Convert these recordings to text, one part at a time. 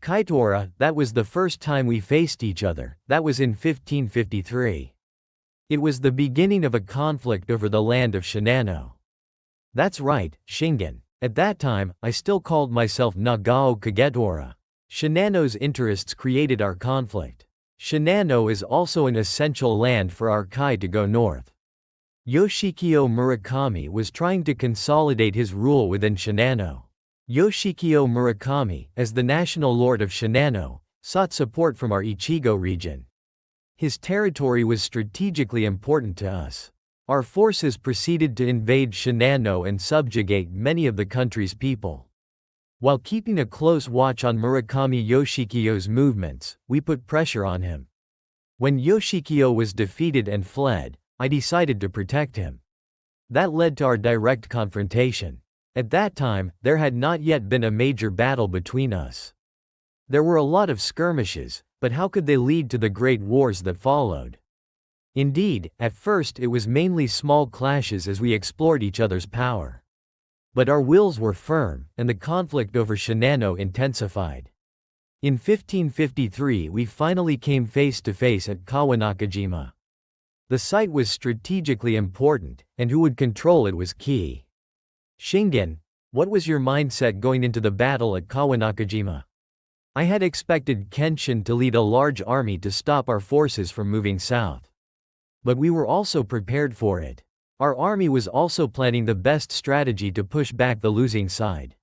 Kaitora, that was the first time we faced each other, that was in 1553. It was the beginning of a conflict over the land of Shinano. That's right, Shingen. At that time, I still called myself Nagao Kagetora. Shinano's interests created our conflict. Shinano is also an essential land for our Kai to go north. Yoshikyo Murakami was trying to consolidate his rule within Shinano. Yoshikyo Murakami, as the national lord of Shinano, sought support from our Ichigo region. His territory was strategically important to us. Our forces proceeded to invade Shinano and subjugate many of the country's people. While keeping a close watch on Murakami Yoshikyo's movements, we put pressure on him. When Yoshikyo was defeated and fled, I decided to protect him. That led to our direct confrontation. At that time, there had not yet been a major battle between us. There were a lot of skirmishes, but how could they lead to the great wars that followed? Indeed, at first it was mainly small clashes as we explored each other's power. But our wills were firm, and the conflict over Shinano intensified. In 1553 we finally came face to face at Kawanakajima. The site was strategically important, and who would control it was key. Shingen, what was your mindset going into the battle at Kawanakajima? I had expected Kenshin to lead a large army to stop our forces from moving south. But we were also prepared for it. Our army was also planning the best strategy to push back the losing side.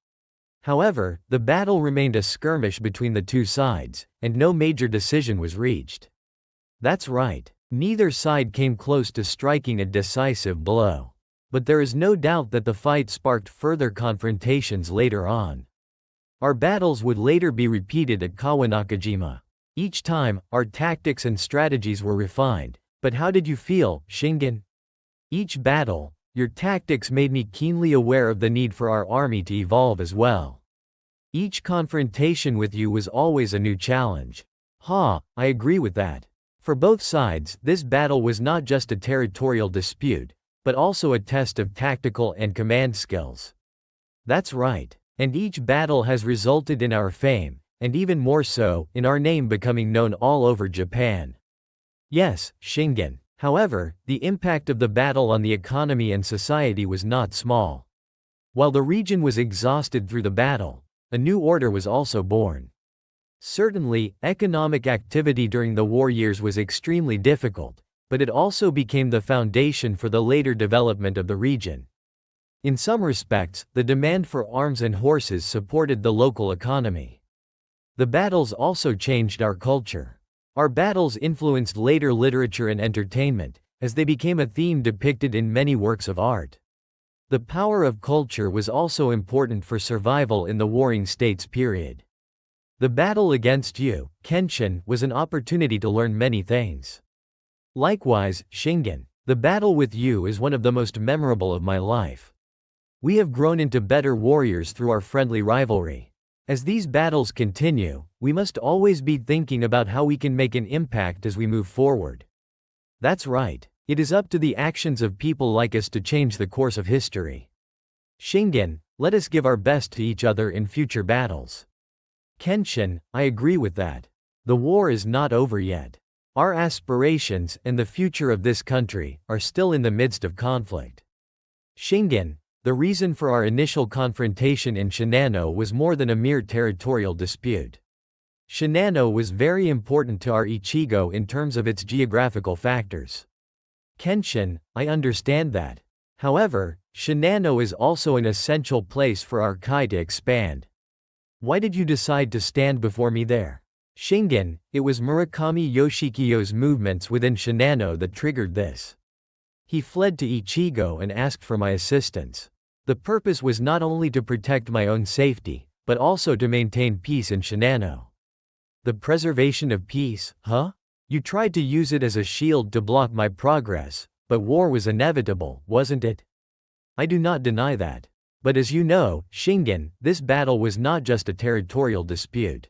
However, the battle remained a skirmish between the two sides, and no major decision was reached. That's right. Neither side came close to striking a decisive blow. But there is no doubt that the fight sparked further confrontations later on. Our battles would later be repeated at Kawanakajima. Each time, our tactics and strategies were refined. But how did you feel, Shingen? Each battle, your tactics made me keenly aware of the need for our army to evolve as well. Each confrontation with you was always a new challenge. I agree with that. For both sides, this battle was not just a territorial dispute, but also a test of tactical and command skills. That's right. And each battle has resulted in our fame, and even more so, in our name becoming known all over Japan. Yes, Shingen. However, the impact of the battle on the economy and society was not small. While the region was exhausted through the battle, a new order was also born. Certainly, economic activity during the war years was extremely difficult, but it also became the foundation for the later development of the region. In some respects, the demand for arms and horses supported the local economy. The battles also changed our culture. Our battles influenced later literature and entertainment, as they became a theme depicted in many works of art. The power of culture was also important for survival in the Warring States period. The battle against you, Kenshin, was an opportunity to learn many things. Likewise, Shingen, the battle with you is one of the most memorable of my life. We have grown into better warriors through our friendly rivalry. As these battles continue, we must always be thinking about how we can make an impact as we move forward. That's right. It is up to the actions of people like us to change the course of history. Shingen, let us give our best to each other in future battles. Kenshin, I agree with that. The war is not over yet. Our aspirations and the future of this country are still in the midst of conflict. Shingen, the reason for our initial confrontation in Shinano was more than a mere territorial dispute. Shinano was very important to our Ichigo in terms of its geographical factors. Kenshin, I understand that. However, Shinano is also an essential place for our Kai to expand. Why did you decide to stand before me there? Shingen, it was Murakami Yoshikyo's movements within Shinano that triggered this. He fled to Ichigo and asked for my assistance. The purpose was not only to protect my own safety, but also to maintain peace in Shinano. The preservation of peace, huh? You tried to use it as a shield to block my progress, but war was inevitable, wasn't it? I do not deny that. But as you know, Shingen, this battle was not just a territorial dispute.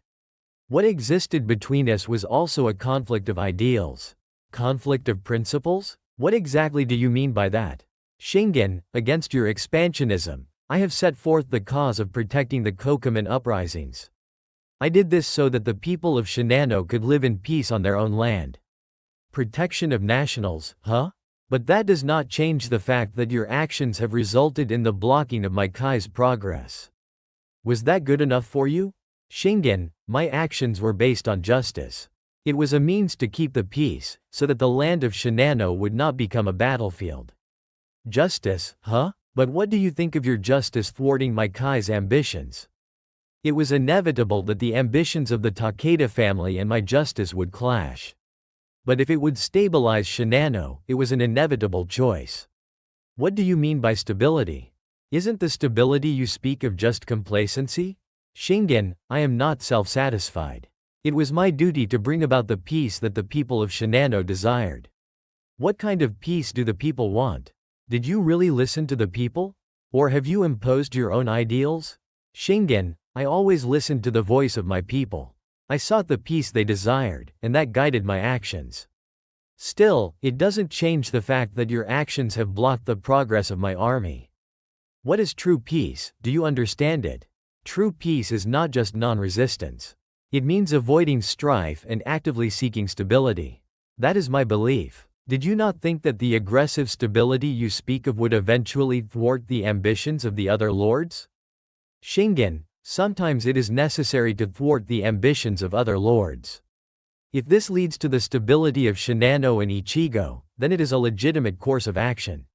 What existed between us was also a conflict of ideals. Conflict of principles? What exactly do you mean by that? Shingen, against your expansionism, I have set forth the cause of protecting the Kokumin uprisings. I did this so that the people of Shinano could live in peace on their own land. Protection of nationals, huh? But that does not change the fact that your actions have resulted in the blocking of my Kai's progress. Was that good enough for you? Shingen, my actions were based on justice. It was a means to keep the peace, so that the land of Shinano would not become a battlefield. Justice, huh? But what do you think of your justice thwarting my Kai's ambitions? It was inevitable that the ambitions of the Takeda family and my justice would clash. But if it would stabilize Shinano, it was an inevitable choice. What do you mean by stability? Isn't the stability you speak of just complacency? Shingen, I am not self-satisfied. It was my duty to bring about the peace that the people of Shinano desired. What kind of peace do the people want? Did you really listen to the people? Or have you imposed your own ideals? Shingen, I always listened to the voice of my people. I sought the peace they desired, and that guided my actions. Still, it doesn't change the fact that your actions have blocked the progress of my army. What is true peace? Do you understand it? True peace is not just non-resistance. It means avoiding strife and actively seeking stability. That is my belief. Did you not think that the aggressive stability you speak of would eventually thwart the ambitions of the other lords? Shingen, sometimes it is necessary to thwart the ambitions of other lords. If this leads to the stability of Shinano and Ichigo, then it is a legitimate course of action.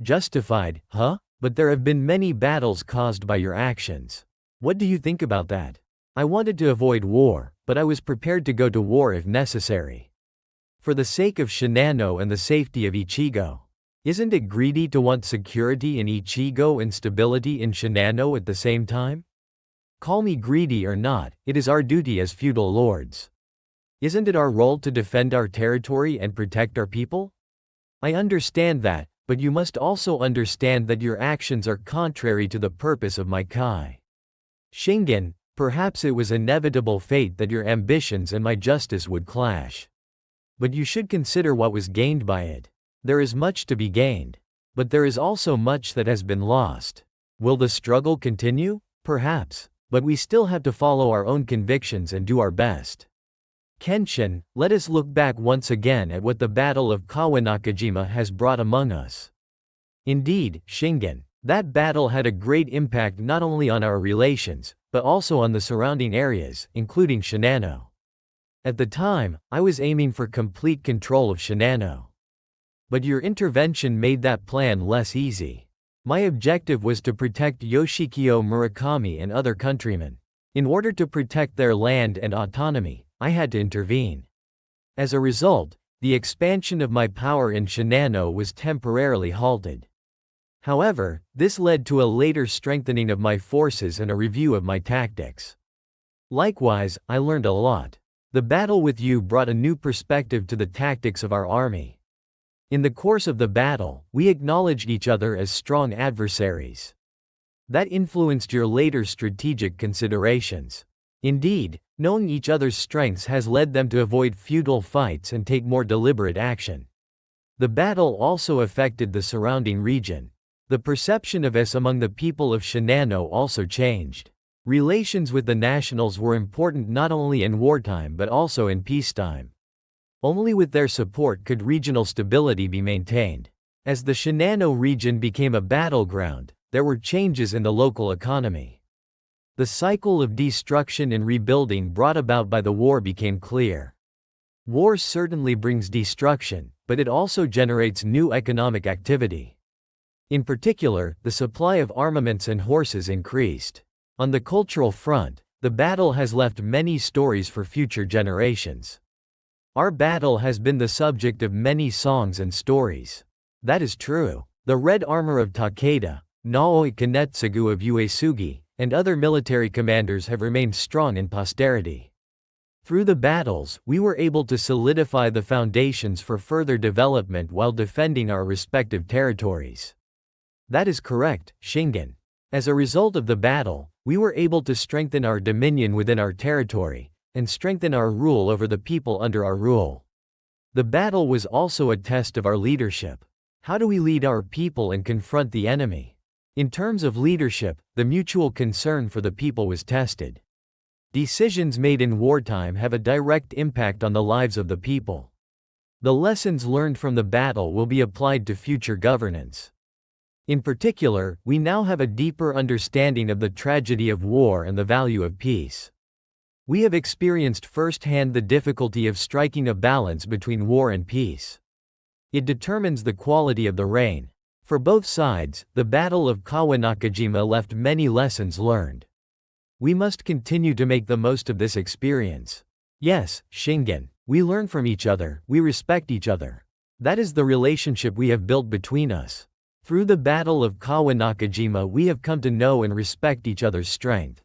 Justified, huh? But there have been many battles caused by your actions. What do you think about that? I wanted to avoid war, but I was prepared to go to war if necessary. For the sake of Shinano and the safety of Ichigo. Isn't it greedy to want security in Ichigo and stability in Shinano at the same time? Call me greedy or not, it is our duty as feudal lords. Isn't it our role to defend our territory and protect our people? I understand that, but you must also understand that your actions are contrary to the purpose of my Kai. Shingen, perhaps it was inevitable fate that your ambitions and my justice would clash. But you should consider what was gained by it. There is much to be gained. But there is also much that has been lost. Will the struggle continue? Perhaps. But we still have to follow our own convictions and do our best. Kenshin, let us look back once again at what the Battle of Kawanakajima has brought among us. Indeed, Shingen, that battle had a great impact not only on our relations, but also on the surrounding areas, including Shinano. At the time, I was aiming for complete control of Shinano. But your intervention made that plan less easy. My objective was to protect Yoshikyo Murakami and other countrymen. In order to protect their land and autonomy, I had to intervene. As a result, the expansion of my power in Shinano was temporarily halted. However, this led to a later strengthening of my forces and a review of my tactics. Likewise, I learned a lot. The battle with you brought a new perspective to the tactics of our army. In the course of the battle, we acknowledged each other as strong adversaries. That influenced your later strategic considerations. Indeed, knowing each other's strengths has led them to avoid futile fights and take more deliberate action. The battle also affected the surrounding region. The perception of us among the people of Shinano also changed. Relations with the nationals were important not only in wartime but also in peacetime. Only with their support could regional stability be maintained. As the Shinano region became a battleground, there were changes in the local economy. The cycle of destruction and rebuilding brought about by the war became clear. War certainly brings destruction, but it also generates new economic activity. In particular, the supply of armaments and horses increased. On the cultural front, the battle has left many stories for future generations. Our battle has been the subject of many songs and stories. That is true. The red armor of Takeda, Naoi Kanetsugu of Uesugi, and other military commanders have remained strong in posterity. Through the battles, we were able to solidify the foundations for further development while defending our respective territories. That is correct, Shingen. As a result of the battle, we were able to strengthen our dominion within our territory, and strengthen our rule over the people under our rule. The battle was also a test of our leadership. How do we lead our people and confront the enemy? In terms of leadership, the mutual concern for the people was tested. Decisions made in wartime have a direct impact on the lives of the people. The lessons learned from the battle will be applied to future governance. In particular, we now have a deeper understanding of the tragedy of war and the value of peace. We have experienced firsthand the difficulty of striking a balance between war and peace. It determines the quality of the reign. For both sides, the Battle of Kawanakajima left many lessons learned. We must continue to make the most of this experience. Yes, Shingen, we learn from each other, we respect each other. That is the relationship we have built between us. Through the Battle of Kawanakajima we have come to know and respect each other's strength.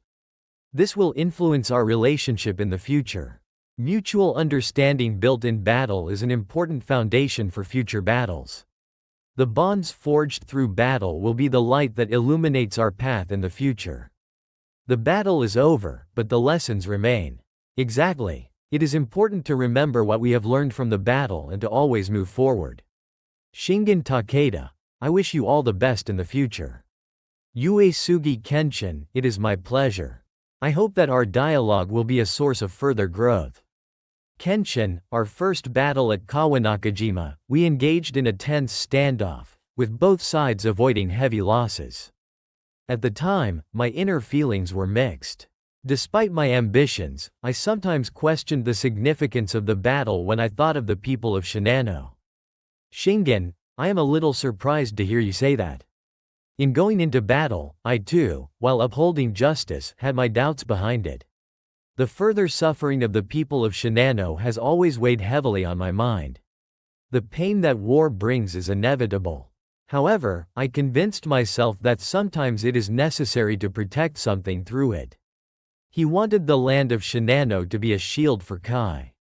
This will influence our relationship in the future. Mutual understanding built in battle is an important foundation for future battles. The bonds forged through battle will be the light that illuminates our path in the future. The battle is over, but the lessons remain. Exactly. It is important to remember what we have learned from the battle and to always move forward. Shingen Takeda, I wish you all the best in the future. Uesugi Kenshin, it is my pleasure. I hope that our dialogue will be a source of further growth. Kenshin, our first battle at Kawanakajima, we engaged in a tense standoff, with both sides avoiding heavy losses. At the time, my inner feelings were mixed. Despite my ambitions, I sometimes questioned the significance of the battle when I thought of the people of Shinano. Shingen, I am a little surprised to hear you say that. In going into battle, I too, while upholding justice, had my doubts behind it. The further suffering of the people of Shinano has always weighed heavily on my mind. The pain that war brings is inevitable. However, I convinced myself that sometimes it is necessary to protect something through it. He wanted the land of Shinano to be a shield for Kai.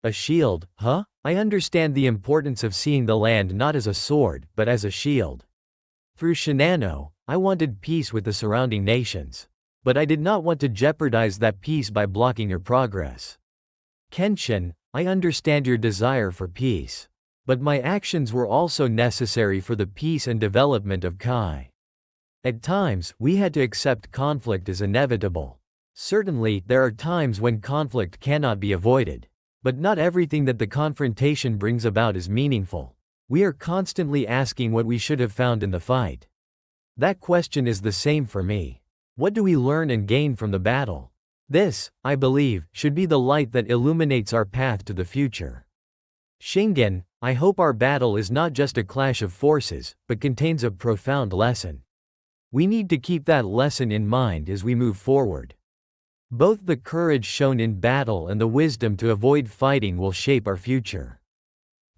A shield, huh? I understand the importance of seeing the land not as a sword, but as a shield. Through Shinano, I wanted peace with the surrounding nations. But I did not want to jeopardize that peace by blocking your progress. Kenshin, I understand your desire for peace. But my actions were also necessary for the peace and development of Kai. At times, we had to accept conflict as inevitable. Certainly, there are times when conflict cannot be avoided. But not everything that the confrontation brings about is meaningful. We are constantly asking what we should have found in the fight. That question is the same for me. What do we learn and gain from the battle? This, I believe, should be the light that illuminates our path to the future. Shingen, I hope our battle is not just a clash of forces, but contains a profound lesson. We need to keep that lesson in mind as we move forward. Both the courage shown in battle and the wisdom to avoid fighting will shape our future.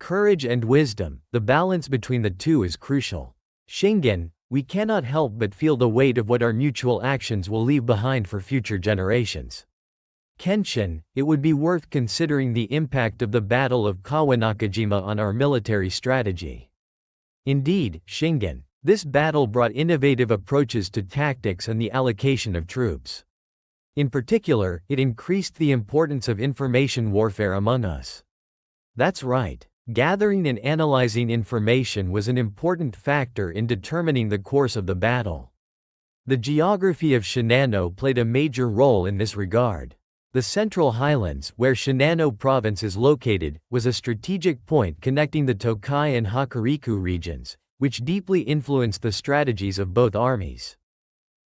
Courage and wisdom, the balance between the two is crucial. Shingen, we cannot help but feel the weight of what our mutual actions will leave behind for future generations. Kenshin, it would be worth considering the impact of the Battle of Kawanakajima on our military strategy. Indeed, Shingen, this battle brought innovative approaches to tactics and the allocation of troops. In particular, it increased the importance of information warfare among us. That's right. Gathering and analyzing information was an important factor in determining the course of the battle. The geography of Shinano played a major role in this regard. The Central Highlands, where Shinano Province is located, was a strategic point connecting the Tokai and Hokuriku regions, which deeply influenced the strategies of both armies.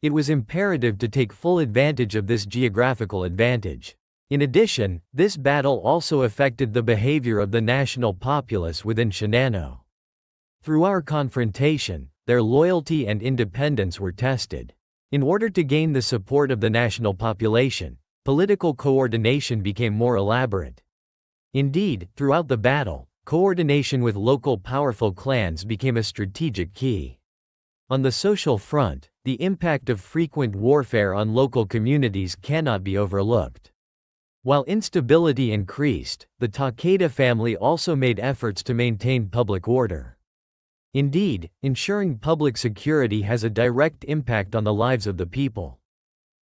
It was imperative to take full advantage of this geographical advantage. In addition, this battle also affected the behavior of the national populace within Shinano. Through our confrontation, their loyalty and independence were tested. In order to gain the support of the national population, political coordination became more elaborate. Indeed, throughout the battle, coordination with local powerful clans became a strategic key. On the social front, the impact of frequent warfare on local communities cannot be overlooked. While instability increased, the Takeda family also made efforts to maintain public order. Indeed, ensuring public security has a direct impact on the lives of the people.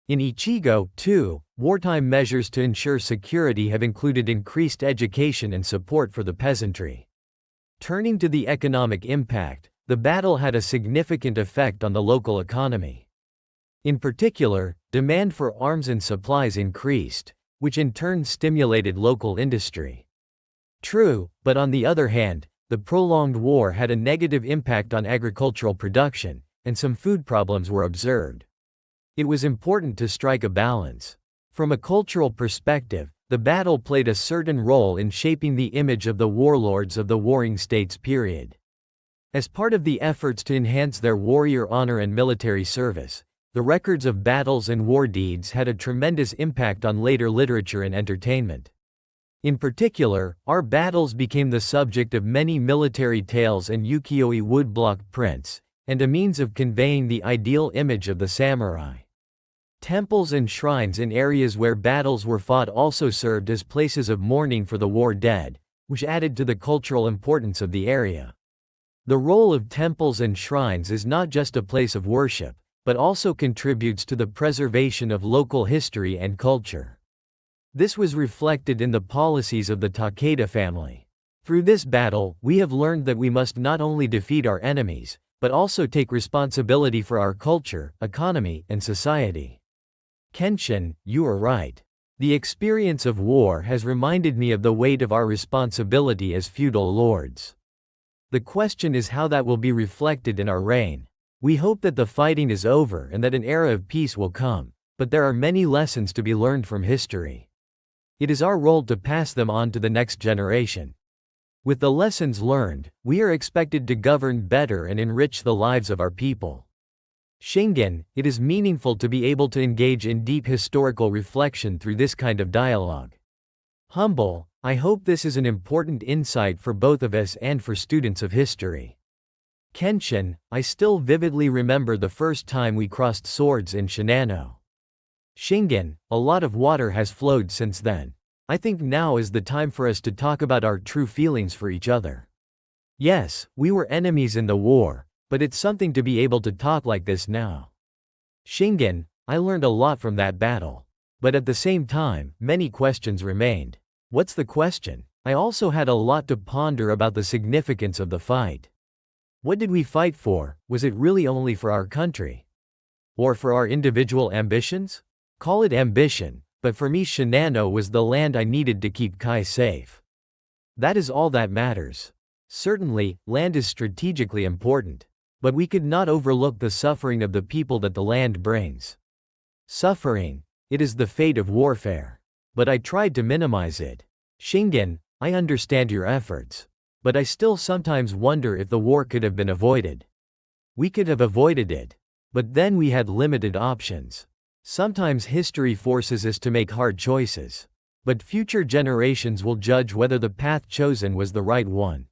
In Ichigo, too, wartime measures to ensure security have included increased education and support for the peasantry. Turning to the economic impact, the battle had a significant effect on the local economy. In particular, demand for arms and supplies increased, which in turn stimulated local industry. True, but on the other hand, the prolonged war had a negative impact on agricultural production, and some food problems were observed. It was important to strike a balance. From a cultural perspective, the battle played a certain role in shaping the image of the warlords of the warring states period. As part of the efforts to enhance their warrior honor and military service, the records of battles and war deeds had a tremendous impact on later literature and entertainment. In particular, our battles became the subject of many military tales and ukiyo-e woodblock prints, and a means of conveying the ideal image of the samurai. Temples and shrines in areas where battles were fought also served as places of mourning for the war dead, which added to the cultural importance of the area. The role of temples and shrines is not just a place of worship, but also contributes to the preservation of local history and culture. This was reflected in the policies of the Takeda family. Through this battle, we have learned that we must not only defeat our enemies, but also take responsibility for our culture, economy, and society. Kenshin, you are right. The experience of war has reminded me of the weight of our responsibility as feudal lords. The question is how that will be reflected in our reign. We hope that the fighting is over and that an era of peace will come, but there are many lessons to be learned from history. It is our role to pass them on to the next generation. With the lessons learned, we are expected to govern better and enrich the lives of our people. Shingen, it is meaningful to be able to engage in deep historical reflection through this kind of dialogue. Humble, I hope this is an important insight for both of us and for students of history. Kenshin, I still vividly remember the first time we crossed swords in Shinano. Shingen, a lot of water has flowed since then. I think now is the time for us to talk about our true feelings for each other. Yes, we were enemies in the war, but it's something to be able to talk like this now. Shingen, I learned a lot from that battle. But at the same time, many questions remained. What's the question? I also had a lot to ponder about the significance of the fight. What did we fight for? Was it really only for our country? Or for our individual ambitions? Call it ambition, but for me Shinano was the land I needed to keep Kai safe. That is all that matters. Certainly, land is strategically important. But we could not overlook the suffering of the people that the land brings. Suffering, it is the fate of warfare. But I tried to minimize it. Shingen, I understand your efforts. But I still sometimes wonder if the war could have been avoided. We could have avoided it. But then we had limited options. Sometimes history forces us to make hard choices. But future generations will judge whether the path chosen was the right one.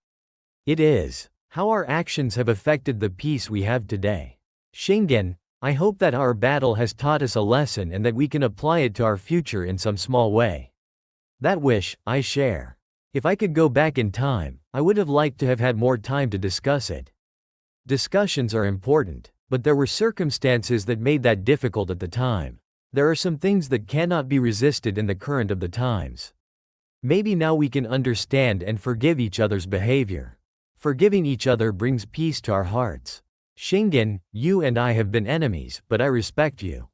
It is. How our actions have affected the peace we have today. Shingen, I hope that our battle has taught us a lesson and that we can apply it to our future in some small way. That wish, I share. If I could go back in time, I would have liked to have had more time to discuss it. Discussions are important, but there were circumstances that made that difficult at the time. There are some things that cannot be resisted in the current of the times. Maybe now we can understand and forgive each other's behavior. Forgiving each other brings peace to our hearts. Shingen, you and I have been enemies, but I respect you.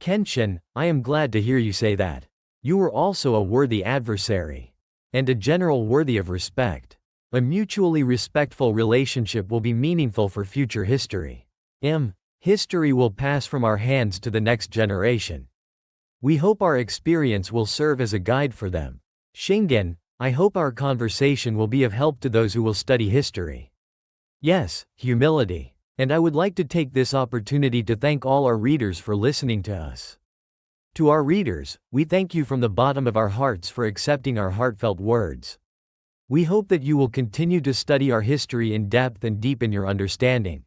Kenshin, I am glad to hear you say that. You were also a worthy adversary. And a general worthy of respect. A mutually respectful relationship will be meaningful for future history. History will pass from our hands to the next generation. We hope our experience will serve as a guide for them. Shingen, I hope our conversation will be of help to those who will study history. Yes, humility. And I would like to take this opportunity to thank all our readers for listening to us. To our readers, we thank you from the bottom of our hearts for accepting our heartfelt words. We hope that you will continue to study our history in depth and deepen your understanding.